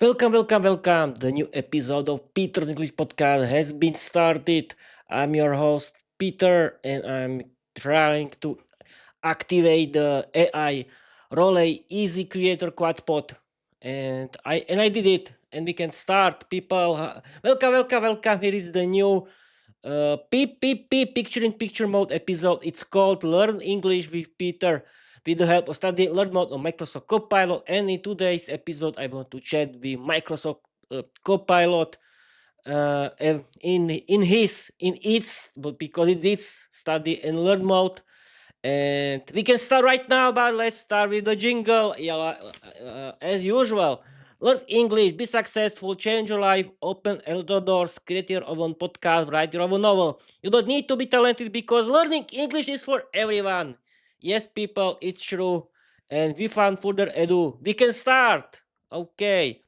Welcome. The new episode of Peter's English Podcast has been started. I'm your host, Peter, and I'm trying to activate the AI Rollei Easy Creator Quadpod. And I did it. And we can start, people. Welcome. Here is the new picture in picture mode episode. It's called Learn English with Peter with the help of Study Learn Mode on Microsoft Copilot. And in today's episode, I want to chat with Microsoft Copilot in its, but because it's its Study and Learn Mode. And we can start right now, but let's start with the jingle. As usual, learn English, be successful, change your life, open elder doors, create your own podcast, write your own novel. You don't need to be talented because learning English is for everyone. Yes, people, it's true. And without further ado, we can start. Okay.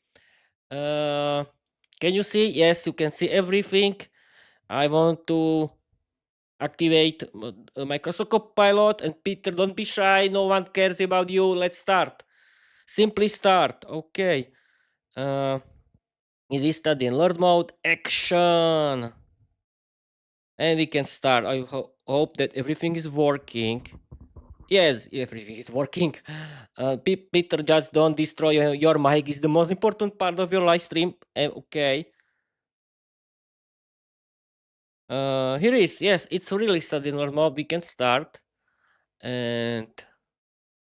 Uh, can you see? Yes, you can see everything. I want to activate Microsoft Copilot. And Peter, don't be shy. No one cares about you. Let's start. Simply start. Okay. It is study and learn mode. Action. And we can start. I hope that everything is working. Yes, everything is working. Peter, just don't destroy your mic. Is the most important part of your live stream. Okay. Here is. Yes, it's really study and learn mode. We can start. And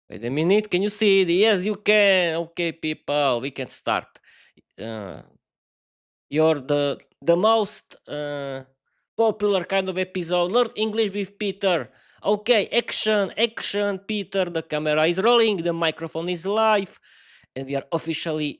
wait a minute. Can you see it? Yes, you can. Okay, people, we can start. Uh, you're the most popular kind of episode. Learn English with Peter. Okay, action, Peter. The camera is rolling. The microphone is live, and we are officially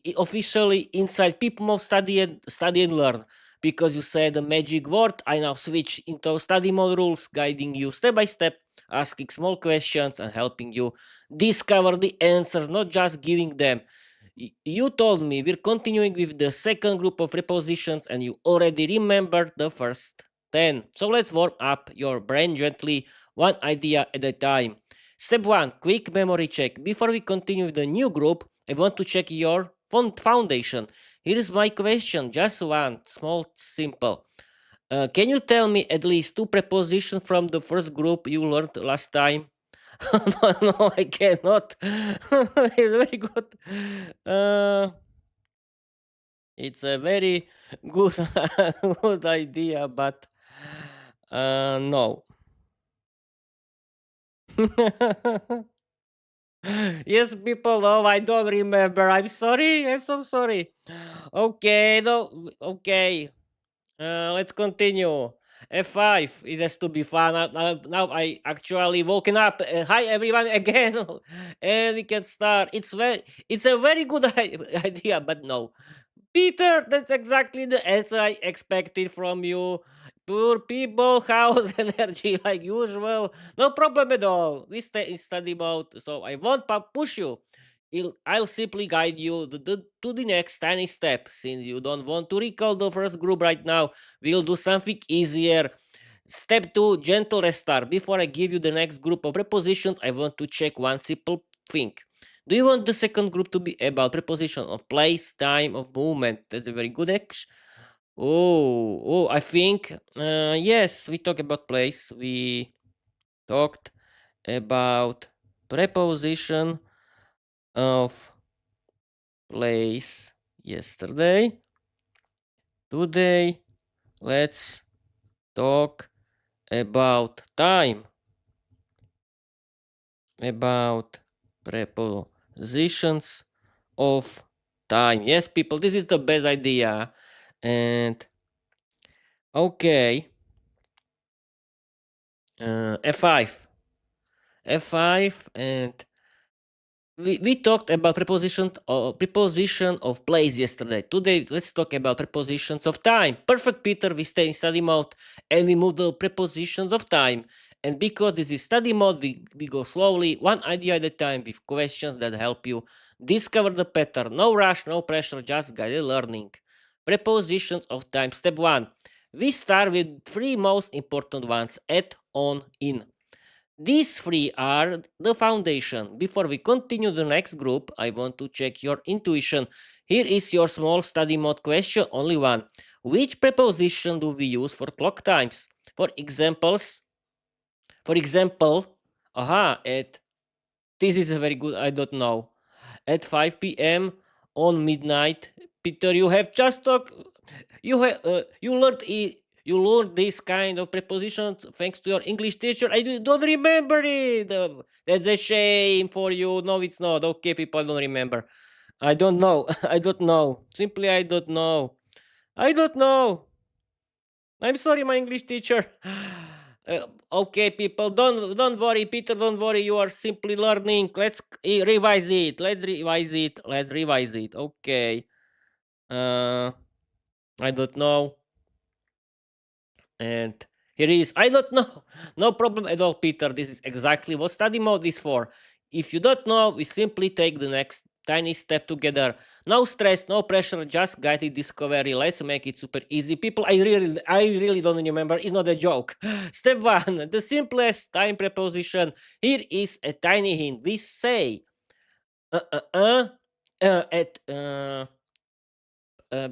inside People Mode study and learn. Because you said the magic word, I now switch into study mode rules, guiding you step by step, asking small questions, and helping you discover the answers, not just giving them. You told me we're continuing with the second group of prepositions, and you already remembered the first 10. So let's warm up your brain gently, one idea at a time. Step 1, quick memory check. Before we continue with the new group, I want to check your foundation. Here is my question, just one, small, simple. Can you tell me at least two prepositions from the first group you learned last time? No, I cannot. It's very good. Uh, it's a very good good idea, but no. Yes, people know I don't remember. I'm sorry. I'm so sorry. Okay, no, okay. Let's continue. F5. It has to be fun. Now I actually woken up. Hi everyone again, and we can start. It's a very good idea, but no. Peter, that's exactly the answer I expected from you. Poor people, house energy like usual. No problem at all. We stay in study mode, so I won't push you. I'll simply guide you to the next tiny step. Since you don't want to recall the first group right now, we'll do something easier. Step 2, gentle restart. Before I give you the next group of prepositions, I want to check one simple thing. Do you want the second group to be about preposition of place, time, of movement? That's a very good action. I think, yes, we talked about place. We talked about preposition of place yesterday. Today, let's talk about time. About prepositions of time. Yes, people, this is the best idea. And okay, F5. F5, and we talked about preposition of place yesterday. Today, let's talk about prepositions of time. Perfect, Peter. We stay in study mode and we move the prepositions of time. And because this is study mode, we go slowly, one idea at a time, with questions that help you discover the pattern. No rush, no pressure, just guided learning. Prepositions of time. Step 1. We start with three most important ones: at, on, in. These three are the foundation. Before we continue the next group, I want to check your intuition. Here is your small study mode question, only one. Which preposition do we use for clock times? For example, at this is a very good, I don't know. At 5 p.m. on midnight, Peter, you have just talked. You learned this kind of preposition thanks to your English teacher. Don't remember it. That's a shame for you. No, it's not. Okay, people don't remember. I don't know. I don't know. Simply, I don't know. I don't know. I'm sorry, my English teacher. Okay, people, don't worry, Peter. Don't worry. You are simply learning. Let's revise it. Let's revise it. Let's revise it. Okay. I don't know. And here is, I don't know. No problem at all, Peter. This is exactly what study mode is for. If you don't know, we simply take the next tiny step together. No stress, no pressure, just guided discovery. Let's make it super easy. People, I really don't remember. It's not a joke. Step 1, the simplest time preposition. Here is a tiny hint. We say at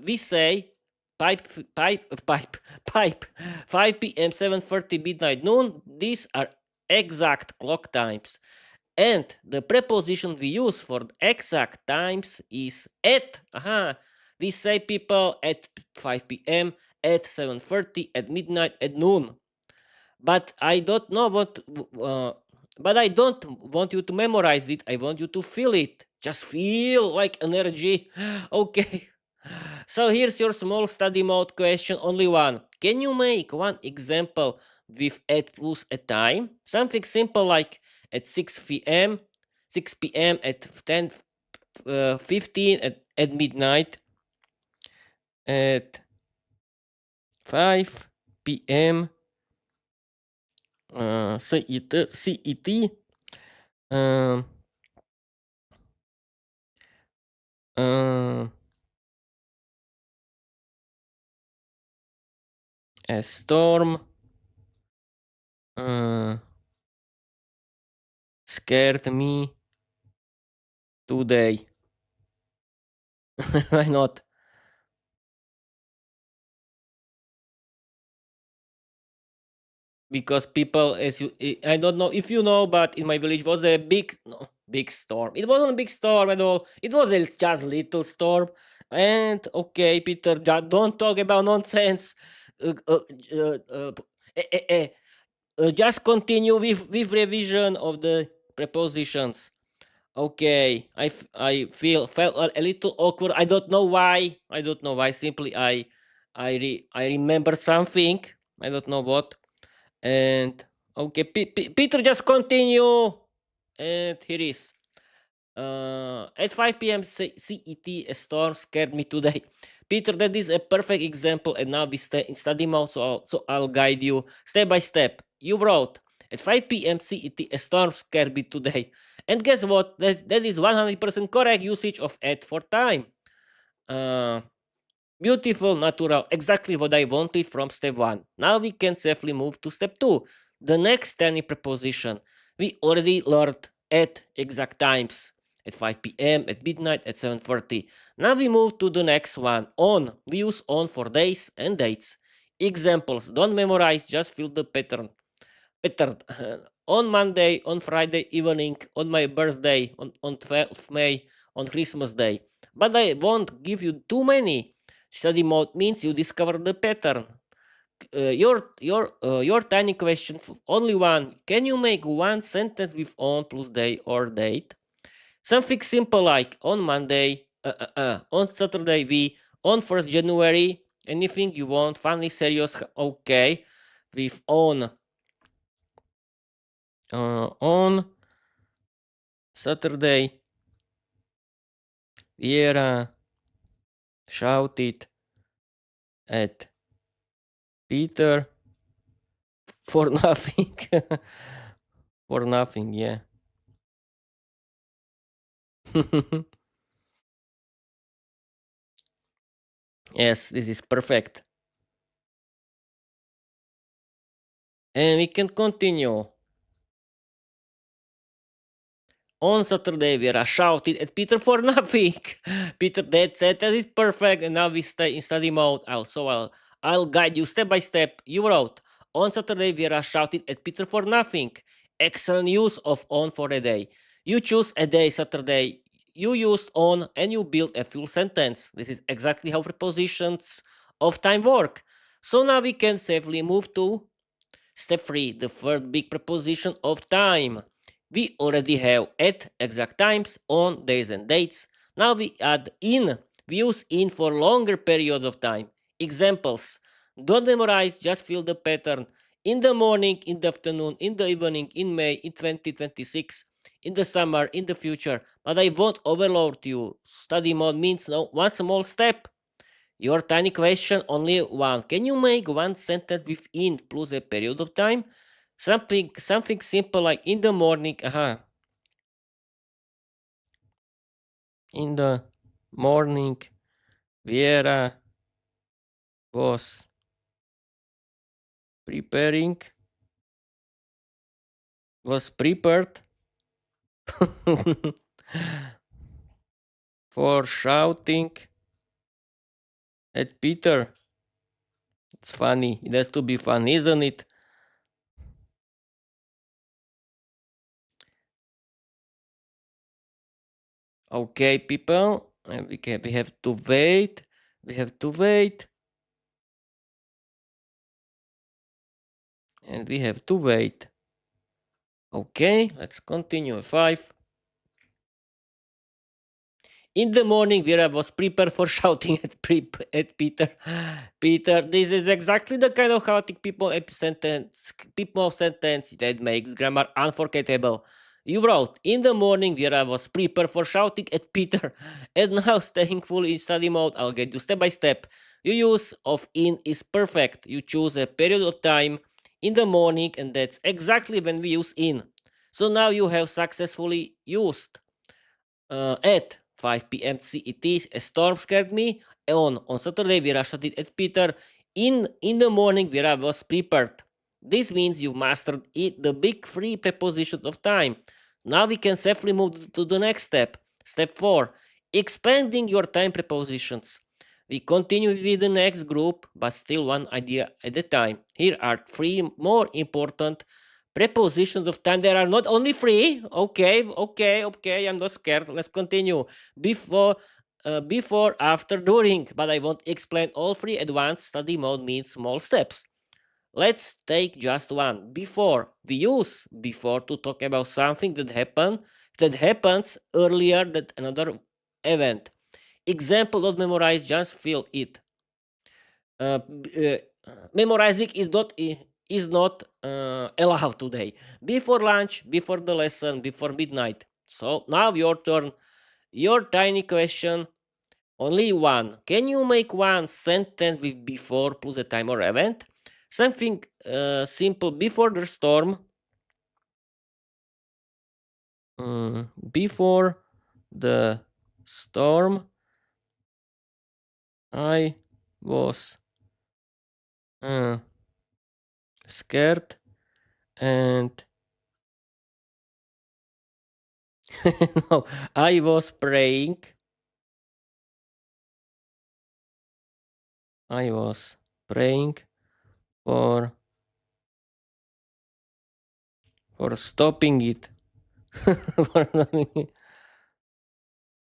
we say pipe pipe 5 p.m. 7:30 midnight noon. These are exact clock times, and the preposition we use for exact times is at. We say people at 5 p.m., at 7:30, at midnight, at noon. But I don't know what but I don't want you to memorize it. I want you to feel it. Just feel like energy. Okay. So here's your small study mode question, only one. Can you make one example with at plus a time? Something simple like at 6 p.m. at 10 15 at midnight, at 5 p.m. CET, um, um, a storm scared me today. Why not? Because people, as you, I don't know if you know, but in my village was a big storm. It wasn't a big storm at all. It was a just little storm. And okay, Peter, don't talk about nonsense. Uh, uh, uh, uh, eh, eh, eh, just continue with revision of the prepositions. Okay, I felt a little awkward. I don't know why. I don't know why. Simply I remembered something. I don't know what. And okay, Peter, just continue. And here is. At 5 p.m. CET, a storm scared me today. Peter, that is a perfect example, and now we stay in study mode, so I'll guide you step by step. You wrote, at 5 p.m. CET, a storm scared me today. And guess what? That is 100% correct usage of at for time. Uh, Beautiful, natural, exactly what I wanted from step 1. Now we can safely move to step 2. The next tiny preposition. We already learned at exact times. At 5 p.m., at midnight, at 7:30. Now we move to the next one. On. We use on for days and dates. Examples. Don't memorize, just feel the pattern. Pattern. On Monday, on Friday evening, on my birthday, on 12th May, on Christmas Day. But I won't give you too many. Study mode means you discover the pattern. Your tiny question, only one. Can you make one sentence with on plus day or date? Something simple like on Monday, on Saturday we, on 1st January, anything you want, funny, serious, okay, with on Saturday, Viera shouted at Peter for nothing. For nothing, yeah. Yes, this is perfect. And we can continue. On Saturday, Viera shouted at Peter for nothing. Peter that said that is perfect, and now we stay in study mode. I'll guide you step by step. You wrote, on Saturday, Viera shouted at Peter for nothing. Excellent use of on for a day. You choose a day, Saturday. You used on and you build a full sentence. This is exactly how prepositions of time work. So now we can safely move to step 3, the third big preposition of time. We already have at exact times, on days and dates. Now we add in. We use in for longer periods of time. Examples. Don't memorize, just feel the pattern. In the morning, in the afternoon, in the evening, in May, in 2026, in the summer, in the future. But I won't overload you. Study mode means no one small step. Your tiny question, only one. Can you make one sentence with in plus a period of time? Something simple like in the morning. In the morning, Viera was preparing, was prepared for shouting at Peter. It's funny. It has to be fun, isn't it? Okay, people. We have to wait. We have to wait. And we have to wait. Okay, let's continue. 5. In the morning, Viera was prepared for shouting at Peter. Peter, this is exactly the kind of chaotic people sentence that makes grammar unforgettable. You wrote, in the morning, Viera was prepared for shouting at Peter. And now, staying fully in study mode, I'll get you step by step. Your use of in is perfect. You choose a period of time in the morning, and that's exactly when we use in. So now you have successfully used at 5 p.m. CET, a storm scared me. On Saturday, Viera shouted at Peter. In the morning, Viera was prepared. This means you mastered the big 3 prepositions of time. Now we can safely move to the next step. Step 4. Expanding your time prepositions. We continue with the next group, but still one idea at a time. Here are 3 more important prepositions of time. There are not only 3. Okay, I'm not scared. Let's continue. Before, after, during. But I won't explain all 3 at once. Study mode means small steps. Let's take just one. Before. We use before to talk about something that happens earlier than another event. Example, not memorize, just feel it. Memorizing is not allowed today. Before lunch, before the lesson, before midnight. So now your turn. Your tiny question, only one. Can you make one sentence with before plus a time or event? Something simple. Before the storm. Before the storm, I was scared and no, I was praying. I was praying for stopping it.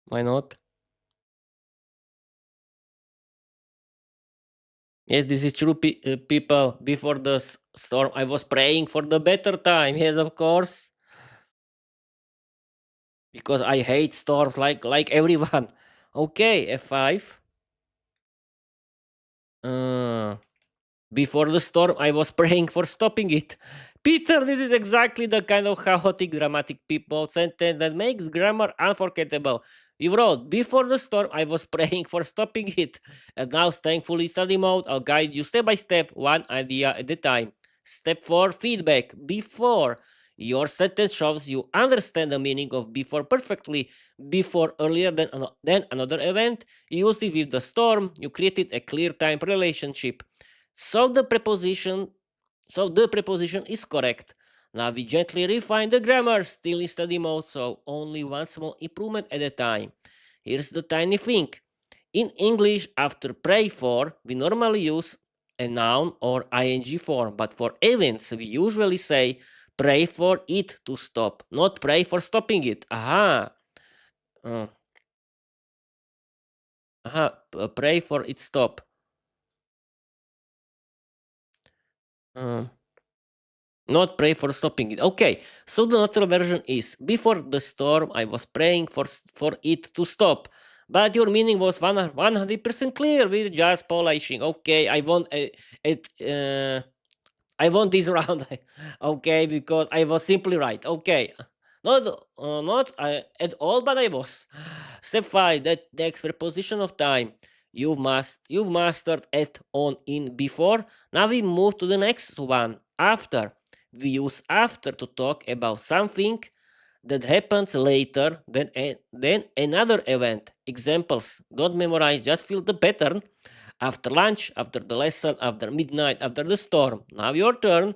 Why not? Yes, this is true, people. Before the storm, I was praying for the better time. Yes, of course. Because I hate storms like everyone. Okay, F5. Before the storm, I was praying for stopping it. Peter, this is exactly the kind of chaotic, dramatic people sentence that makes grammar unforgettable. You wrote, before the storm, I was praying for stopping it. And now, staying fully study mode, I'll guide you step by step, one idea at a time. Step 4, feedback. Before. Your sentence shows you understand the meaning of before perfectly. Before, earlier than another event, you used it with the storm, you created a clear time relationship. So the preposition is correct. Now we gently refine the grammar, still in study mode, so only one small improvement at a time. Here's the tiny thing. In English, after pray for, we normally use a noun or ing form, but for events, we usually say pray for it to stop, not pray for stopping it. Aha. Uh, pray for it stop. Uh, Not pray for stopping it. Okay, so the natural version is before the storm, I was praying for it to stop. But your meaning was 100% clear. We're just polishing. Okay, it. I want this round. Okay, because I was simply right. Okay, not at all, but I was. Step 5. That next preposition of time. You've mastered at, on, in, before. Now we move to the next one. After. We use after to talk about something that happens later than another event. Examples. Don't memorize, just feel the pattern. After lunch, after the lesson, after midnight, after the storm. Now your turn.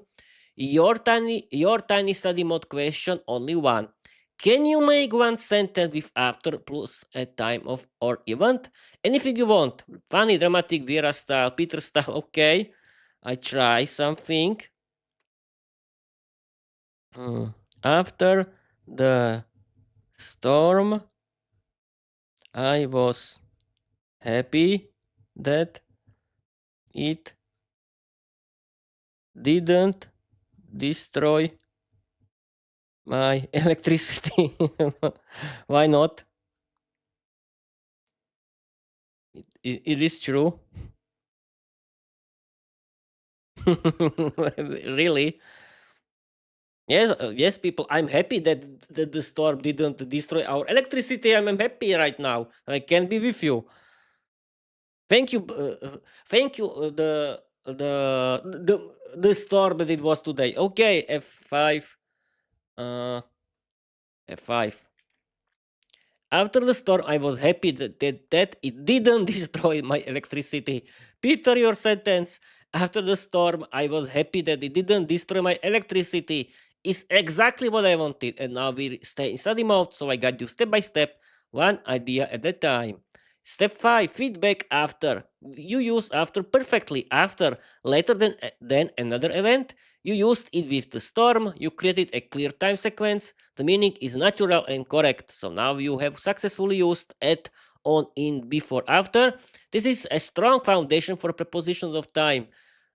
Your tiny study mode question, only one. Can you make one sentence with after plus a time of or event? Anything you want. Funny, dramatic, Viera style, Peter style. Okay. I try something. After the storm, I was happy that it didn't destroy my electricity. Why not? It is true. Really? Yes, yes, people. I'm happy that the storm didn't destroy our electricity. I'm happy right now. I can be with you. Thank you, thank you. The storm that it was today. Okay, F5. F5. After the storm, I was happy that it didn't destroy my electricity. Peter, your sentence. After the storm, I was happy that it didn't destroy my electricity. Is exactly what I wanted. And now we stay in study mode, so I got you step by step, one idea at a time. Step 5, feedback after. You use after perfectly. After, later than another event. You used it with the storm. You created a clear time sequence. The meaning is natural and correct. So now you have successfully used at, on, in, before, after. This is a strong foundation for prepositions of time.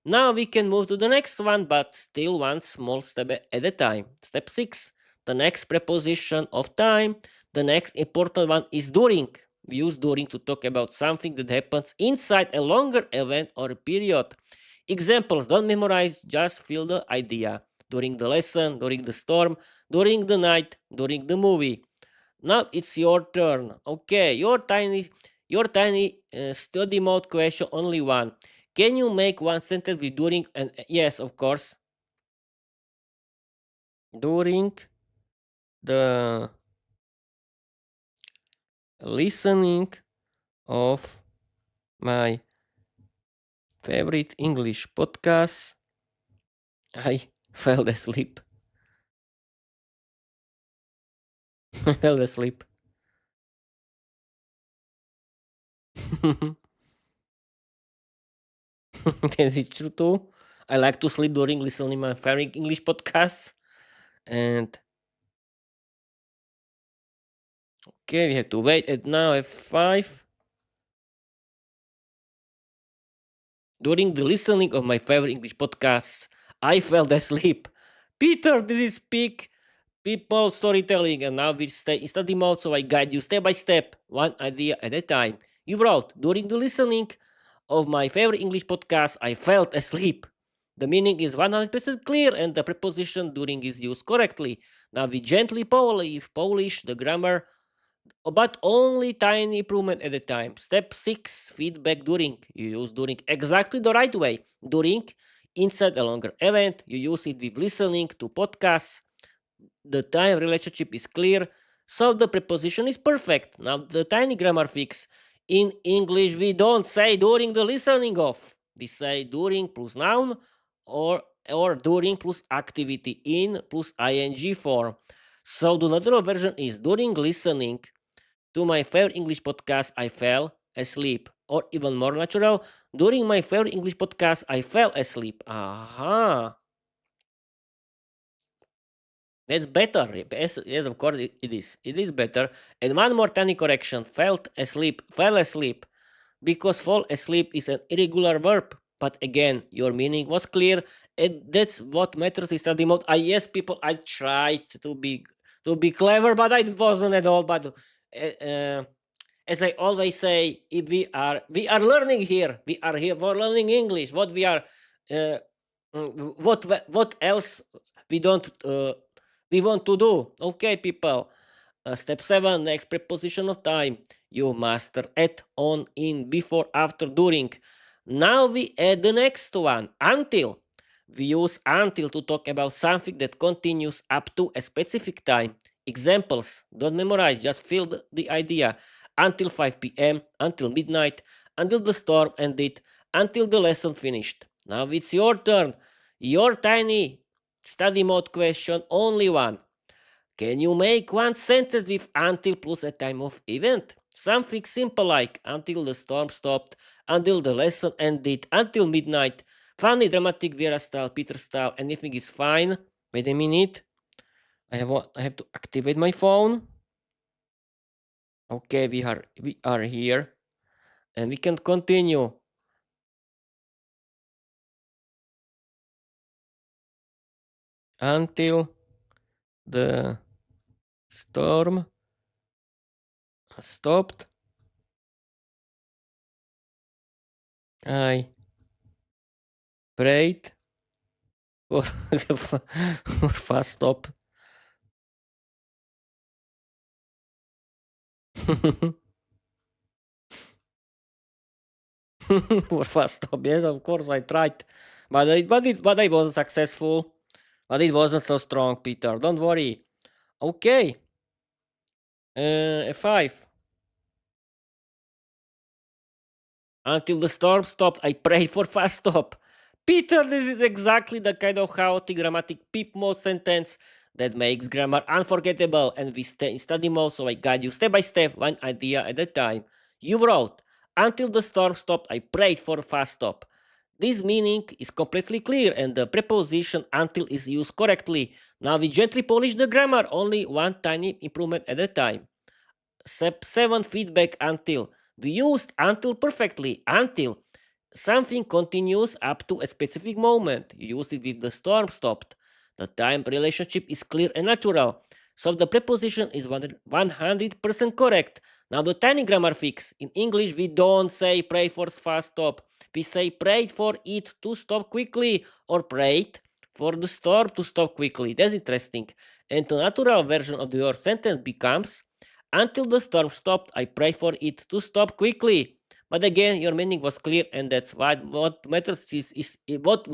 Now we can move to the next one, but still one small step at a time. Step 6, the next preposition of time. The next important one is during. We use during to talk about something that happens inside a longer event or period. Examples, don't memorize, just feel the idea. During the lesson, during the storm, during the night, during the movie. Now it's your turn. Okay, your tiny study mode question, only one. Can you make one sentence with during and yes, of course. During the listening of my favorite English podcast, I fell asleep. I fell asleep. Is it true too? I like to sleep during listening my favorite English podcasts. And okay, we have to wait at now F5. During the listening of my favorite English podcasts, I fell asleep. Peter, this is peak people storytelling, and now we stay in study mode, so I guide you step by step, one idea at a time. You wrote, during the listening of my favorite English podcast, I fell asleep. The meaning is 100% clear and the preposition during is used correctly. Now we gently polish the grammar, but only tiny improvement at a time. Step 6, feedback during. You use during exactly the right way. During, inside a longer event, you use it with listening to podcasts. The time relationship is clear, so the preposition is perfect. Now the tiny grammar fix. In English, we don't say during the listening of. We say during plus noun or or during plus activity in plus ing form. So the natural version is during listening to my favorite English podcast, I fell asleep. Or even more natural, during my favorite English podcast, I fell asleep. Aha. That's better. Yes, of course it is. It is better. And one more tiny correction. Fell asleep. Because fall asleep is an irregular verb. But again, your meaning was clear. And that's what matters in study mode. Yes, people, I tried to be clever, but I wasn't at all. But as I always say, if we are learning here. We are here for learning English. What we are, uh, what else we don't we want to do? Okay, people. Step 7, next preposition of time. You master at, on, in, before, after, during. Now we add the next one, until. We use until to talk about something that continues up to a specific time. Examples, don't memorize, just feel the idea. Until 5 p.m., until midnight, until the storm ended, until the lesson finished. Now it's your turn. Your tiny study mode question, only one. Can you make one sentence with until plus a time of event? Something simple like until the storm stopped, until the lesson ended, until midnight. Funny, dramatic, Viera style, Peter style, anything is fine. Wait a minute. I have to activate my phone. Okay, we are here. And we can continue. Until the storm stopped, I prayed for, for fast stop. For fast stop, yes, of course I tried, but I wasn't successful. But it wasn't so strong, Peter. Don't worry. Okay, F5. Until the storm stopped, I prayed for fast stop. Peter, this is exactly the kind of chaotic grammatic peep mode sentence that makes grammar unforgettable, and we stay in study mode, so I guide you step by step, one idea at a time. You wrote, until the storm stopped, I prayed for fast stop. This meaning is completely clear, and the preposition until is used correctly. Now we gently polish the grammar, only one tiny improvement at a time. Step 7, feedback until. We used until perfectly. Until something continues up to a specific moment. You used it with the storm stopped. The time relationship is clear and natural. So the preposition is 100% correct. Now the tiny grammar fix. In English, we don't say pray for fast stop. We say prayed for it to stop quickly, or prayed for the storm to stop quickly. That's interesting. And the natural version of your sentence becomes, until the storm stopped, I prayed for it to stop quickly. But again, your meaning was clear, and that's what matters is what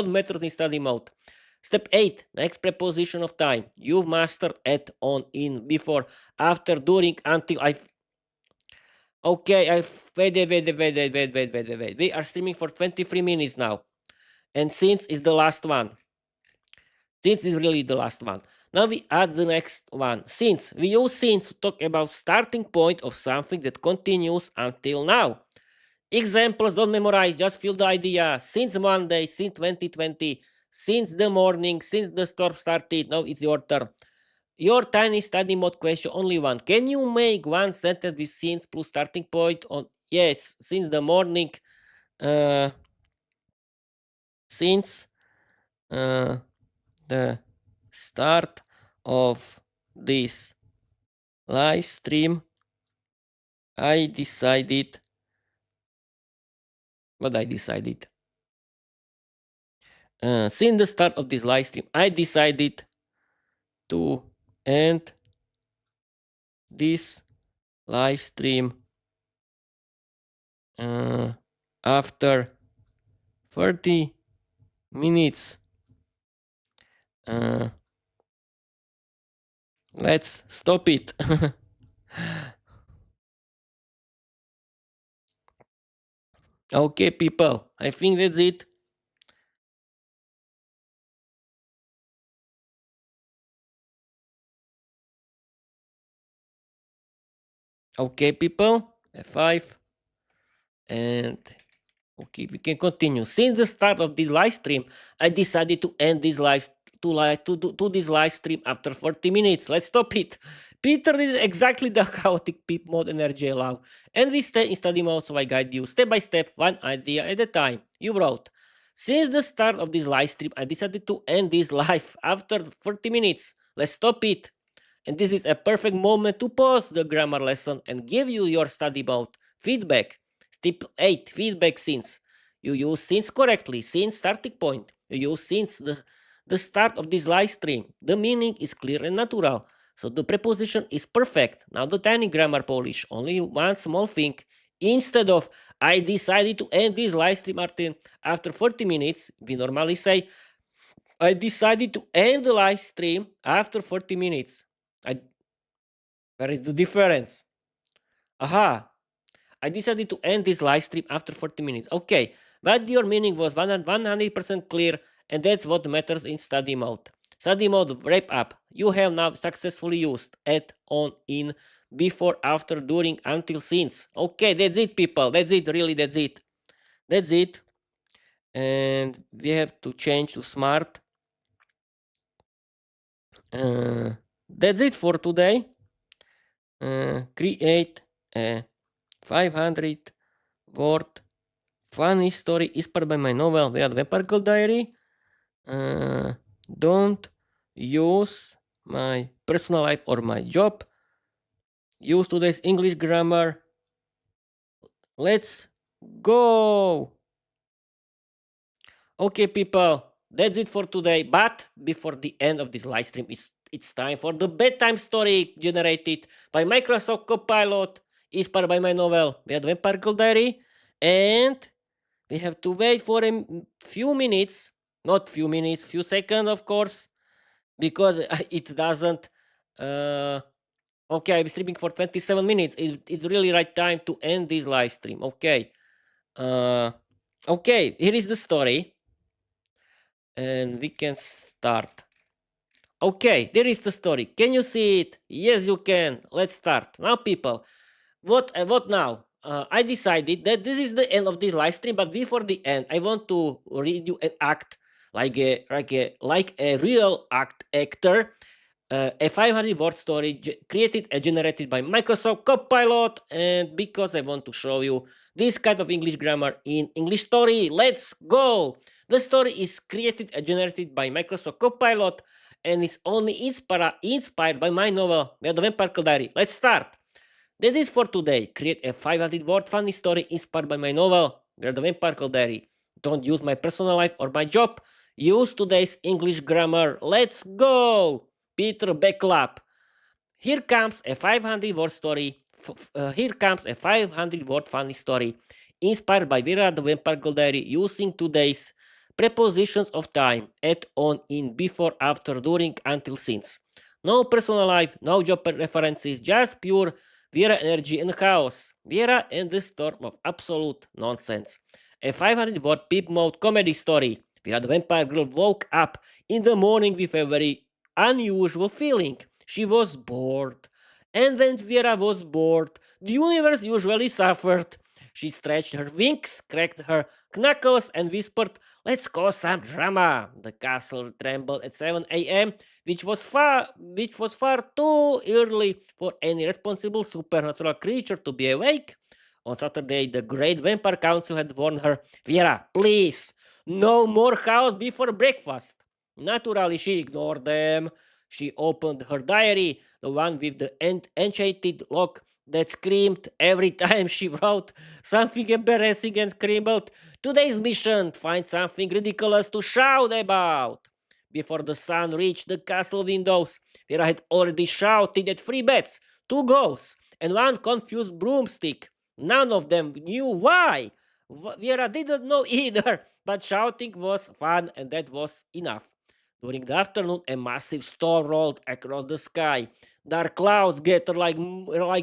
matters in study mode. Step 8, next preposition of time. You've mastered at, on, in, before, after, during, until. Okay, wait. We are streaming for 23 minutes now, and since is the last one. Since is really the last one. Now we add the next one. Since. We use since to talk about starting point of something that continues until now. Examples, don't memorize, just feel the idea. Since Monday, since 2020, since the morning, since the storm started. Now it's your turn. Your tiny study mode question, only one. Can you make one sentence with since plus starting point on? Yes, since the morning. Uh, since the start of this live stream, I decided what I decided. Since the start of this live stream, I decided to end this live stream after 30 minutes. Let's stop it. Okay, people, I think that's it. Okay, people, F5, and okay, we can continue. Since the start of this live stream, I decided to end this to this live stream after 40 minutes. Let's stop it. Peter is exactly the chaotic peep mode energy allow. And we stay in study mode, so I guide you step by step, one idea at a time. You wrote, since the start of this live stream, I decided to end this live after 40 minutes. Let's stop it. And this is a perfect moment to pause the grammar lesson and give you your study mode feedback. Step 8, feedback since. You use since correctly, since starting point. You use since the start of this live stream. The meaning is clear and natural. So the preposition is perfect. Now the tiny grammar polish. Only one small thing. Instead of I decided to end this live stream after 40 minutes, we normally say I decided to end the live stream after 40 minutes. Where is the difference? Aha! I decided to end this live stream after 40 minutes. Okay, but your meaning was 100% clear, and that's what matters in study mode. Study mode wrap up. You have now successfully used at, on, in, before, after, during, until, since. Okay, that's it, people. That's it. Really, that's it. That's it. And we have to change to smart. That's it for today. Create a 500 word funny story inspired by my novel Viera the Vampire Girl Diary. Don't use my personal life or my job. Use today's English grammar. Let's go. Okay, people, that's it for today. But before the end of this live stream, it's time for the bedtime story generated by Microsoft Copilot, inspired by my novel The Vampire Girl Diary. And we have to wait for a few minutes, not few minutes, few seconds, of course, because it doesn't. Okay, I'm streaming for 27 minutes. It's really right time to end this live stream. Okay. Okay, here is the story. And we can start. Okay, there is the story. Can you see it? Yes, you can. Let's start. Now, people, what now? I decided that this is the end of the live stream, but before the end, I want to read you an act like a real actor. A 500 word story created and generated by Microsoft Copilot, and because I want to show you this kind of English grammar in English story, let's go. The story is created and generated by Microsoft Copilot and is only inspired by my novel The Vampire Diary. Let's start. That is for today. Create a 500 word funny story inspired by my novel The Vampire Diary. Don't use my personal life or my job. Use today's English grammar. Let's go. Peter Backlap. Here comes a 500 word story. Here comes a 500 word funny story inspired by Viera the Vampire Diary using today's prepositions of time at, on, in, before, after, during, until, since. No personal life, no job references, just pure Viera energy and chaos. Viera and the storm of absolute nonsense. A 500 word peep mode comedy story. Viera the Vampire Girl woke up in the morning with a very unusual feeling. She was bored. And when Viera was bored, the universe usually suffered. She stretched her wings, cracked her knuckles, and whispered, "Let's cause some drama." The castle trembled at 7 a.m., which was far too early for any responsible supernatural creature to be awake. On Saturday, the Great Vampire Council had warned her, "Viera, please, no more chaos before breakfast." Naturally, she ignored them. She opened her diary, the one with the enchanted lock that screamed every time she wrote something embarrassing and scribbled, "Today's mission, find something ridiculous to shout about." Before the sun reached the castle windows, Vera had already shouted at 3 bats, 2 ghosts, and 1 confused broomstick. None of them knew why. Vera didn't know either, but shouting was fun and that was enough. During the afternoon, a massive storm rolled across the sky. Dark clouds gathered like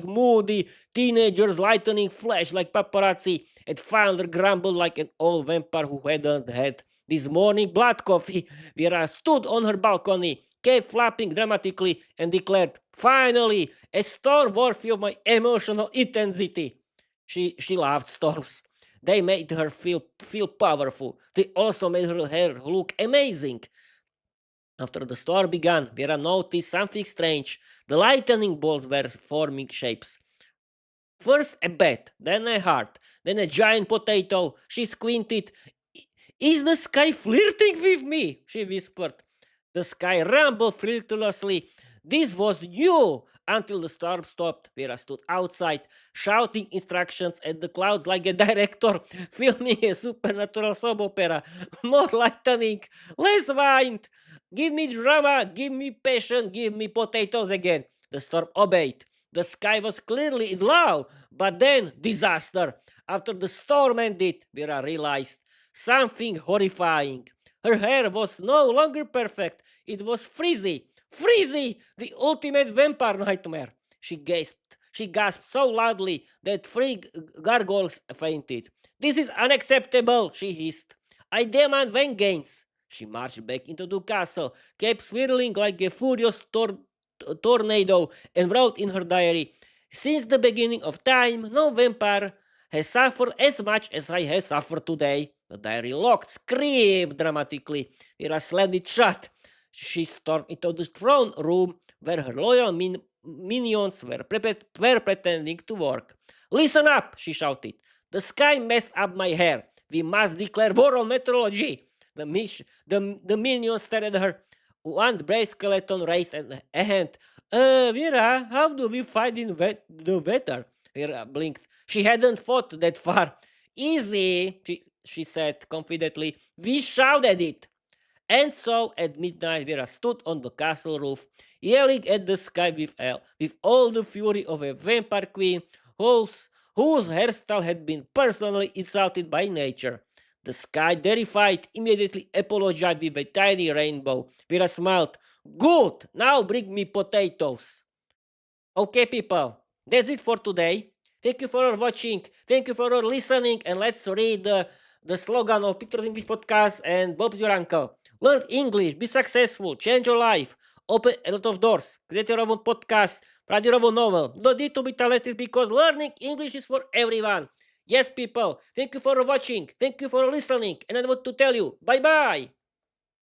moody teenagers, lightning flashed like paparazzi, and thunder grumbled like an old vampire who hadn't had this morning blood coffee. Viera stood on her balcony, kept flapping dramatically, and declared, "Finally, a storm worthy of my emotional intensity." She loved storms. They made her feel powerful. They also made her hair look amazing. After the storm began, Vera noticed something strange. The lightning bolts were forming shapes. First a bat, then a heart, then a giant potato. She squinted. "Is the sky flirting with me?" she whispered. The sky rumbled frivolously. This was new. Until the storm stopped, Vera stood outside, shouting instructions at the clouds like a director filming a supernatural soap opera. More lightning, less wind. Give me drama, give me passion, give me potatoes again. The storm obeyed. The sky was clearly in love, but then disaster. After the storm ended, Vera realized something horrifying. Her hair was no longer perfect. It was frizzy. Frizzy! The ultimate vampire nightmare. She gasped. She gasped so loudly that three gargoyles fainted. "This is unacceptable," she hissed. "I demand vengeance." She marched back into the castle, kept swirling like a furious tornado, and wrote in her diary, "Since the beginning of time, no vampire has suffered as much as I have suffered today." The diary locked, screamed dramatically. Vera slammed it shut. She stormed into the throne room where her loyal minions were pretending to work. "Listen up," she shouted. "The sky messed up my hair. We must declare war on meteorology." The minions stared at her. One brave skeleton raised a hand. Vera, how do we fight in the weather?" Vera blinked. She hadn't thought that far. "Easy," she said confidently. "We shouted it." And so at midnight, Vera stood on the castle roof, yelling at the sky with all the fury of a vampire queen whose hairstyle had been personally insulted by nature. The sky, terrified, immediately apologized with a tiny rainbow. Vera smiled. "Good, now bring me potatoes." Okay, people, that's it for today. Thank you for watching. Thank you for listening. And let's read the slogan of Peter's English Podcast and Bob's Your Uncle. Learn English, be successful, change your life, open a lot of doors, create your own podcast, write your own novel. Don't need to be talented because learning English is for everyone. Yes, people, thank you for watching. Thank you for listening. And I want to tell you, bye-bye.